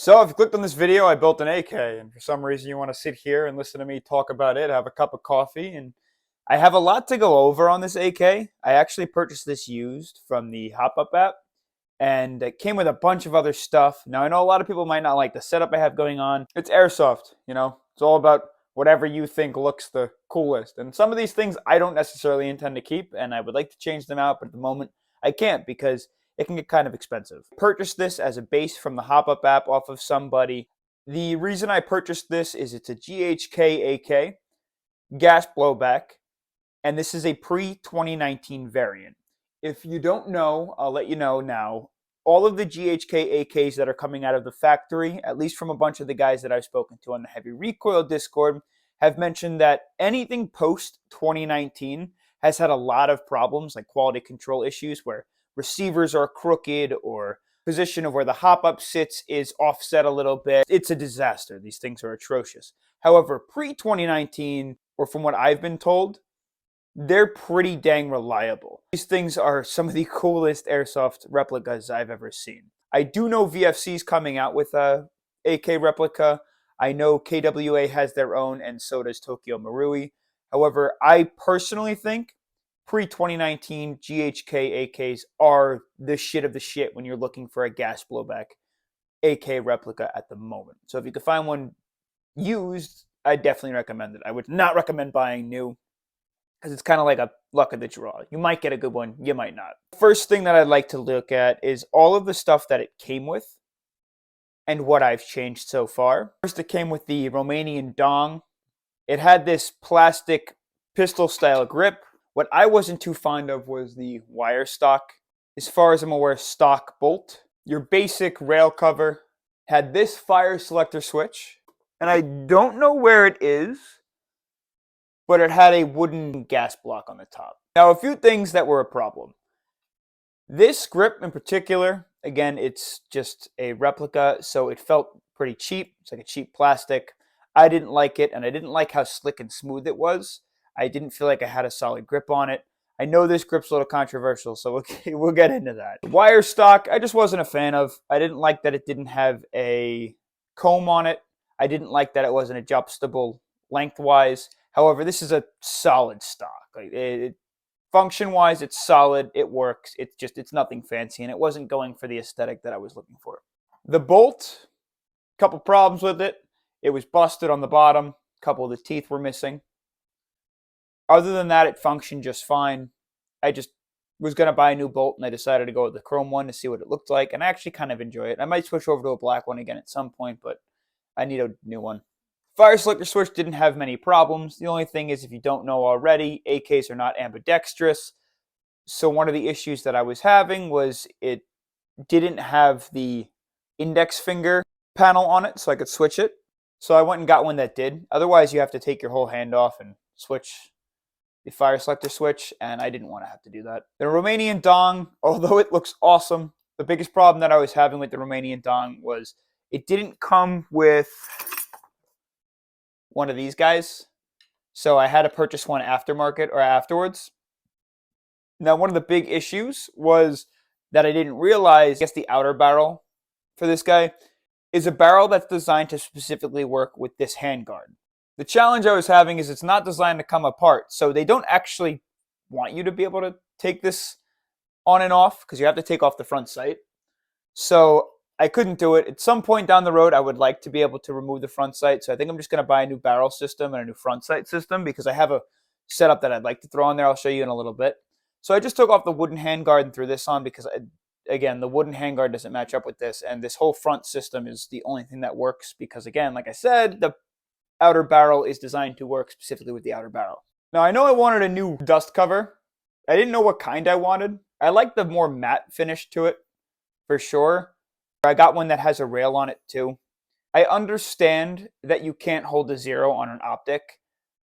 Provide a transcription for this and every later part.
So if you clicked on this video, I built an AK, and for some reason you want to sit here and listen to me talk about it, have a cup of coffee, and I have a lot to go over on this AK. I actually purchased this used from the Hop Up app, and it came with a bunch of other stuff. Now I know a lot of people might not like the setup I have going on. It's Airsoft, it's all about whatever you think looks the coolest. And some of these things I don't necessarily intend to keep, and I would like to change them out, but at the moment I can't because it can get kind of expensive. Purchased this as a base from the Hop Up app off of somebody. The reason I purchased this is it's a GHK AK gas blowback, and this is a pre-2019 variant. If you don't know, I'll let you know now. All of the GHK AKs that are coming out of the factory, at least from a bunch of the guys that I've spoken to on the Heavy Recoil Discord, have mentioned that anything post-2019 has had a lot of problems, like quality control issues where receivers are crooked or position of where the hop-up sits is offset a little bit. It's a disaster. These things are atrocious. However, pre-2019, or from what I've been told, they're pretty dang reliable. These things are some of the coolest Airsoft replicas I've ever seen. I do know VFC's coming out with a AK replica. I know KWA has their own, and so does Tokyo Marui. However, I personally think pre-2019 GHK AKs are the shit of the shit when you're looking for a gas blowback AK replica at the moment. So if you could find one used, I definitely recommend it. I would not recommend buying new because it's kind of like a luck of the draw. You might get a good one, you might not. First thing that I'd like to look at is all of the stuff that it came with and what I've changed so far. First, it came with the Romanian dong. It had this plastic pistol style grip. What I wasn't too fond of was the wire stock. As far as I'm aware, stock bolt. Your basic rail cover had this fire selector switch, and I don't know where it is, but it had a wooden gas block on the top. Now, a few things that were a problem. This grip in particular, again, it's just a replica, so it felt pretty cheap. It's like a cheap plastic. I didn't like it, and I didn't like how slick and smooth it was. I didn't feel like I had a solid grip on it. I know this grip's a little controversial, so we'll get into that. The wire stock, I just wasn't a fan of. I didn't like that it didn't have a comb on it. I didn't like that it wasn't adjustable lengthwise. However, this is a solid stock. Function-wise, it's solid. It works. It's nothing fancy, and it wasn't going for the aesthetic that I was looking for. The bolt, a couple problems with it. It was busted on the bottom. A couple of the teeth were missing. Other than that, it functioned just fine. I just was going to buy a new bolt, and I decided to go with the chrome one to see what it looked like, and I actually kind of enjoy it. I might switch over to a black one again at some point, but I need a new one. Fire selector switch didn't have many problems. The only thing is, if you don't know already, AKs are not ambidextrous. So one of the issues that I was having was it didn't have the index finger panel on it, so I could switch it. So I went and got one that did. Otherwise, you have to take your whole hand off and switch the fire selector switch, and I didn't want to have to do that. The Romanian dong, although it looks awesome, the biggest problem that I was having with the Romanian dong was it didn't come with one of these guys, so I had to purchase one aftermarket or afterwards. Now, one of the big issues was that I didn't realize, I guess the outer barrel for this guy is a barrel that's designed to specifically work with this handguard. The challenge I was having is it's not designed to come apart, so they don't actually want you to be able to take this on and off because you have to take off the front sight. So I couldn't do it. At some point down the road, I would like to be able to remove the front sight, so I think I'm just going to buy a new barrel system and a new front sight system because I have a setup that I'd like to throw on there. I'll show you in a little bit. So I just took off the wooden handguard and threw this on because, again, the wooden handguard doesn't match up with this, and this whole front system is the only thing that works because, again, like I said, the outer barrel is designed to work specifically with the outer barrel. Now, I know I wanted a new dust cover. I didn't know what kind I wanted. I like the more matte finish to it, for sure. I got one that has a rail on it, too. I understand that you can't hold a 0 on an optic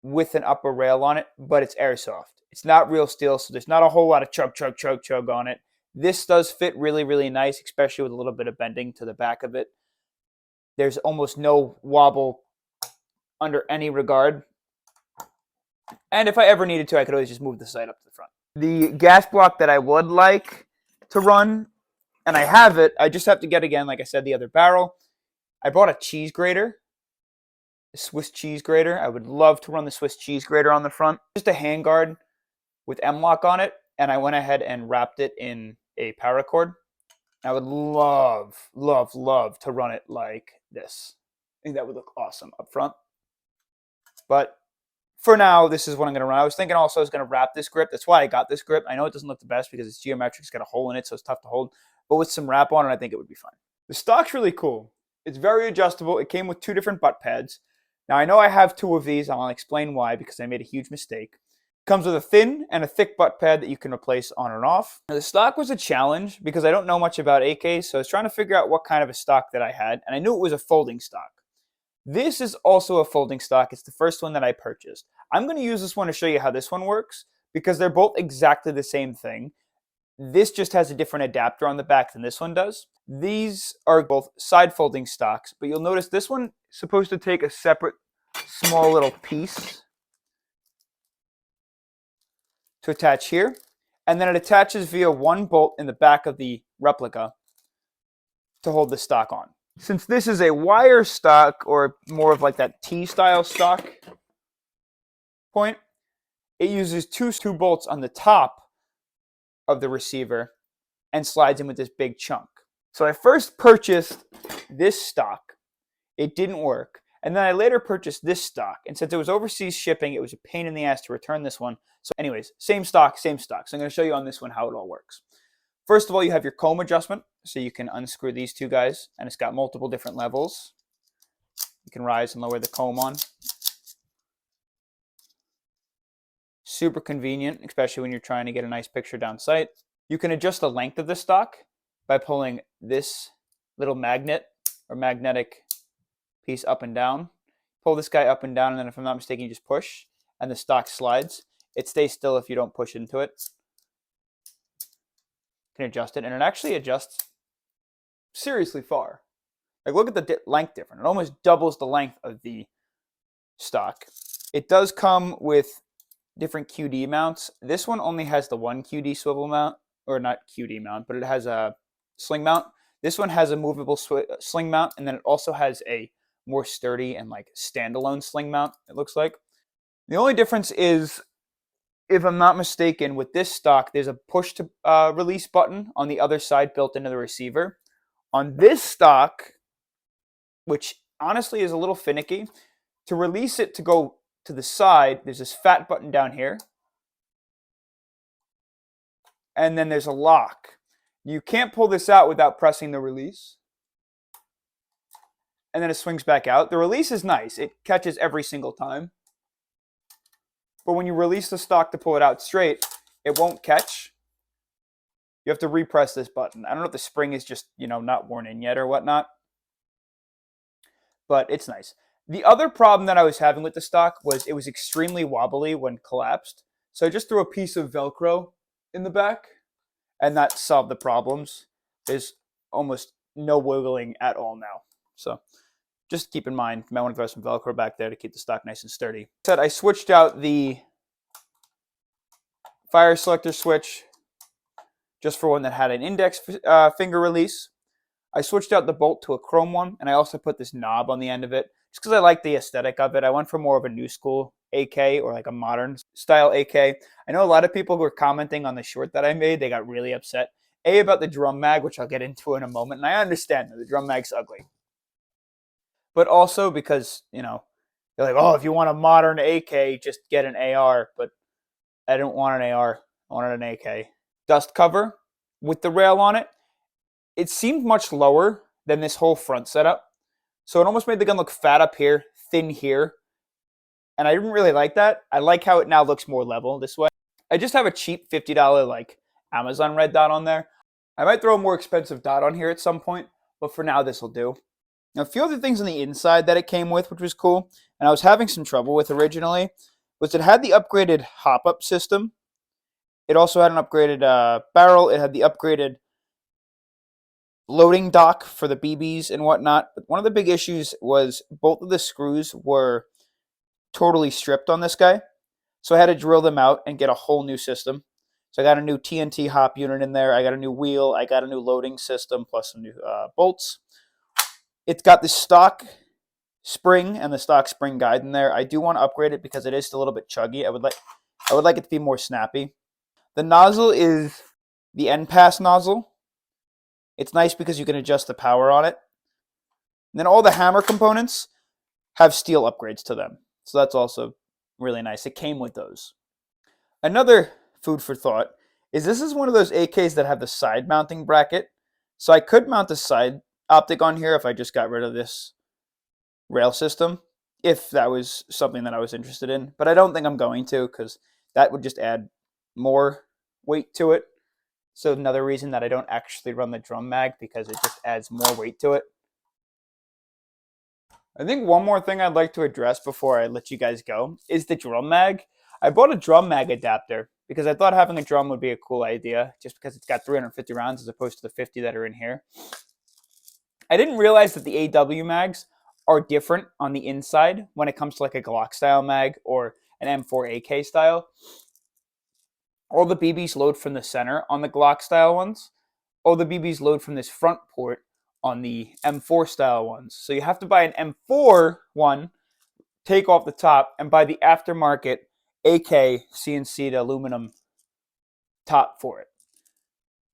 with an upper rail on it, but it's Airsoft. It's not real steel, so there's not a whole lot of chug on it. This does fit really, really nice, especially with a little bit of bending to the back of it. There's almost no wobble under any regard. And if I ever needed to, I could always just move the sight up to the front. The gas block that I would like to run, and I have it, I just have to get, again, like I said, the other barrel. I bought a cheese grater, a Swiss cheese grater. I would love to run the Swiss cheese grater on the front. Just a handguard with M-lock on it, and I went ahead and wrapped it in a paracord. I would love, love, love to run it like this. I think that would look awesome up front. But for now, this is what I'm going to run. I was thinking also I was going to wrap this grip. That's why I got this grip. I know it doesn't look the best because it's geometric. It's got a hole in it, so it's tough to hold. But with some wrap on it, I think it would be fine. The stock's really cool. It's very adjustable. It came with 2 different butt pads. Now, I know I have 2 of these. I'll explain why because I made a huge mistake. Comes with a thin and a thick butt pad that you can replace on and off. Now, the stock was a challenge because I don't know much about AKs, so I was trying to figure out what kind of a stock that I had, and I knew it was a folding stock. This is also a folding stock. It's the first one that I purchased. I'm going to use this one to show you how this one works because they're both exactly the same thing. This just has a different adapter on the back than this one does. These are both side folding stocks, but you'll notice this one is supposed to take a separate small little piece to attach here, and then it attaches via 1 bolt in the back of the replica to hold the stock on. Since this is a wire stock, or more of like that T-style stock point, it uses two bolts on the top of the receiver and slides in with this big chunk. So I first purchased this stock. It didn't work. And then I later purchased this stock. And since it was overseas shipping, it was a pain in the ass to return this one. So anyways, same stock, same stock. So I'm going to show you on this one how it all works. First of all, you have your comb adjustment. So you can unscrew these 2 guys. And it's got multiple different levels. You can rise and lower the comb on. Super convenient, especially when you're trying to get a nice picture down sight. You can adjust the length of the stock by pulling this little magnet or magnetic piece up and down. Pull this guy up and down, and then if I'm not mistaken, you just push, and the stock slides. It stays still if you don't push into it. You can adjust it, and it actually adjusts seriously far. Like, look at the length difference. It almost doubles the length of the stock. It does come with different QD mounts. This one only has the 1 QD swivel mount, or not QD mount, but it has a sling mount. This one has a movable sling mount, and then it also has a more sturdy and like standalone sling mount, it looks like. The only difference is, if I'm not mistaken, with this stock, there's a push to release button on the other side built into the receiver. On this stock, which honestly is a little finicky, to release it to go to the side, there's this fat button down here. And then there's a lock. You can't pull this out without pressing the release. And then it swings back out. The release is nice. It catches every single time. But when you release the stock to pull it out straight, it won't catch. You have to repress this button. I don't know if the spring is just, not worn in yet or whatnot. But it's nice. The other problem that I was having with the stock was it was extremely wobbly when collapsed. So I just threw a piece of Velcro in the back, and that solved the problems. There's almost no wiggling at all now. So just keep in mind, you might want to throw some Velcro back there to keep the stock nice and sturdy. I switched out the fire selector switch just for one that had an index finger release. I switched out the bolt to a chrome one, and I also put this knob on the end of it just because I like the aesthetic of it. I went for more of a new school AK, or like a modern style AK. I know a lot of people were commenting on the short that I made. They got really upset. About the drum mag, which I'll get into in a moment, and I understand that the drum mag's ugly. But also because, they're like, oh, if you want a modern AK, just get an AR. But I didn't want an AR. I wanted an AK. Dust cover with the rail on it. It seemed much lower than this whole front setup. So it almost made the gun look fat up here, thin here. And I didn't really like that. I like how it now looks more level this way. I just have a cheap $50 like Amazon red dot on there. I might throw a more expensive dot on here at some point, but for now this will do. Now, a few other things on the inside that it came with, which was cool, and I was having some trouble with originally, was it had the upgraded hop-up system. It also had an upgraded barrel. It had the upgraded loading dock for the BBs and whatnot. But one of the big issues was both of the screws were totally stripped on this guy. So I had to drill them out and get a whole new system. So I got a new TNT hop unit in there. I got a new wheel. I got a new loading system plus some new bolts. It's got the stock spring and the stock spring guide in there. I do want to upgrade it because it is still a little bit chuggy. I would like it to be more snappy. The nozzle is the end pass nozzle. It's nice because you can adjust the power on it. And then all the hammer components have steel upgrades to them. So that's also really nice. It came with those. Another food for thought is this is one of those AKs that have the side mounting bracket. So I could mount the side optic on here if I just got rid of this rail system, if that was something that I was interested in. But I don't think I'm going to, because that would just add more weight to it. So another reason that I don't actually run the drum mag, because it just adds more weight to it. I think one more thing I'd like to address before I let you guys go is the drum mag. I bought a drum mag adapter because I thought having a drum would be a cool idea, just because it's got 350 rounds as opposed to the 50 that are in here. I didn't realize that the AW mags are different on the inside when it comes to like a Glock style mag or an M4 AK style. All the BBs load from the center on the Glock style ones. All the BBs load from this front port on the M4 style ones. So you have to buy an M4 one, take off the top, and buy the aftermarket AK CNC'd aluminum top for it.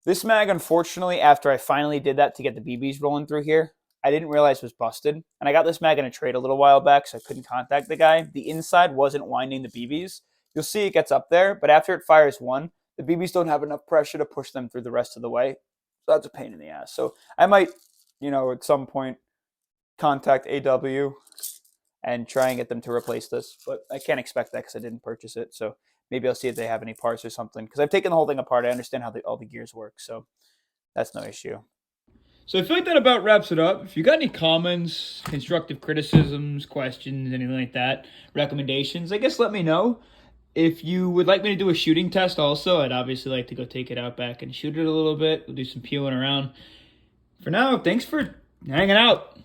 This mag, unfortunately, after I finally did that to get the BBs rolling through here, I didn't realize was busted. And I got this mag in a trade a little while back, so I couldn't contact the guy. The inside wasn't winding the BBs. You'll see it gets up there, but after it fires one, the BBs don't have enough pressure to push them through the rest of the way. So that's a pain in the ass. So I might, at some point contact AW and try and get them to replace this. But I can't expect that because I didn't purchase it. So maybe I'll see if they have any parts or something. Because I've taken the whole thing apart. I understand how all the gears work. So that's no issue. So I feel like that about wraps it up. If you got any comments, constructive criticisms, questions, anything like that, recommendations, I guess let me know. If you would like me to do a shooting test also, I'd obviously like to go take it out back and shoot it a little bit. We'll do some peeling around. For now, thanks for hanging out.